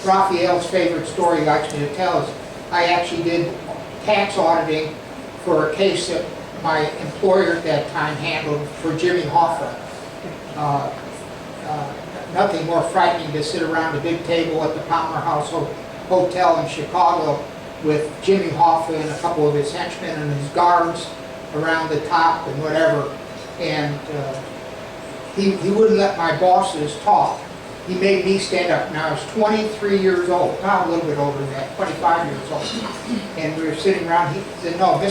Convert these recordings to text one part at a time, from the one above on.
Raphael's favorite story he likes me to tell is I actually did tax auditing for a case that my employer at that time handled for Jimmy Hoffa. Nothing more frightening to sit around a big table at the Palmer House Hotel in Chicago with Jimmy Hoffa and a couple of his henchmen and his guards around the top and whatever. And he wouldn't let my bosses talk. He made me stand up. Now I was 23 years old, not a little bit older than that, 25 years old. And we were sitting around. He said, "No, he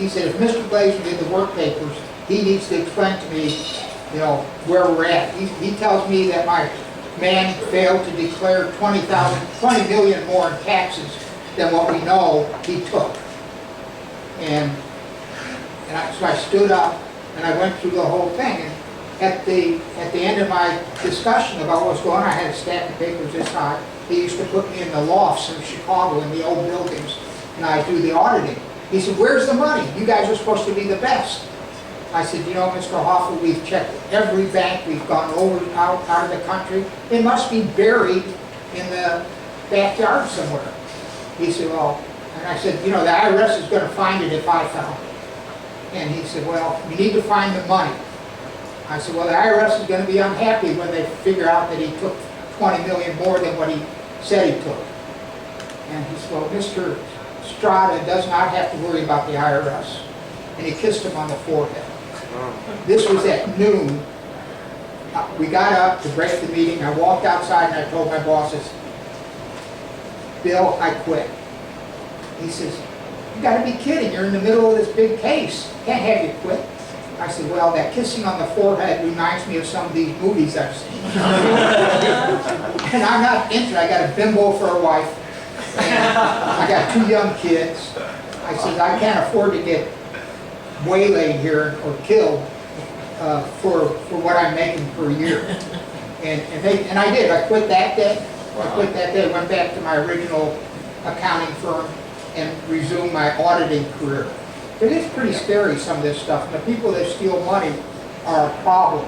said, if Mr. Glazer did the work papers, he needs to explain to me, you know, where we're at. He tells me that my man failed to declare 20 million more in taxes than what we know he took." So I stood up and I went through the whole thing. And at the end of my discussion about what was going on, I had a stack of papers this high. He used to put me in the lofts in Chicago in the old buildings, and I'd do the auditing. He said, "Where's the money? You guys are supposed to be the best." I said, "You know, Mr. Hoffa, we've checked every bank. We've gone out of the country. It must be buried in the backyard somewhere." He said, "Well," and I said, "You know, the IRS is going to find it if I found it." And he said, "Well, you need to find the money." I said, "Well, the IRS is going to be unhappy when they figure out that he took 20 million more than what he said he took." And he said, "Well, Mr. Strada does not have to worry about the IRS." And he kissed him on the forehead. This was at noon. We got up to break the meeting. I walked outside and I told my bosses, "Bill, I quit." He says, "You got to be kidding. You're in the middle of this big case. Can't have you quit." I said, "Well, that kissing on the forehead reminds me of some of these movies I've seen." And I'm not into it. I got a bimbo for a wife. And I got 2 young kids. I said, "I can't afford to get waylaid here or killed for what I'm making per year." And I did. I quit that day. Went back to my original accounting firm and resumed my auditing career. It is pretty scary, some of this stuff. The people that steal money are a problem.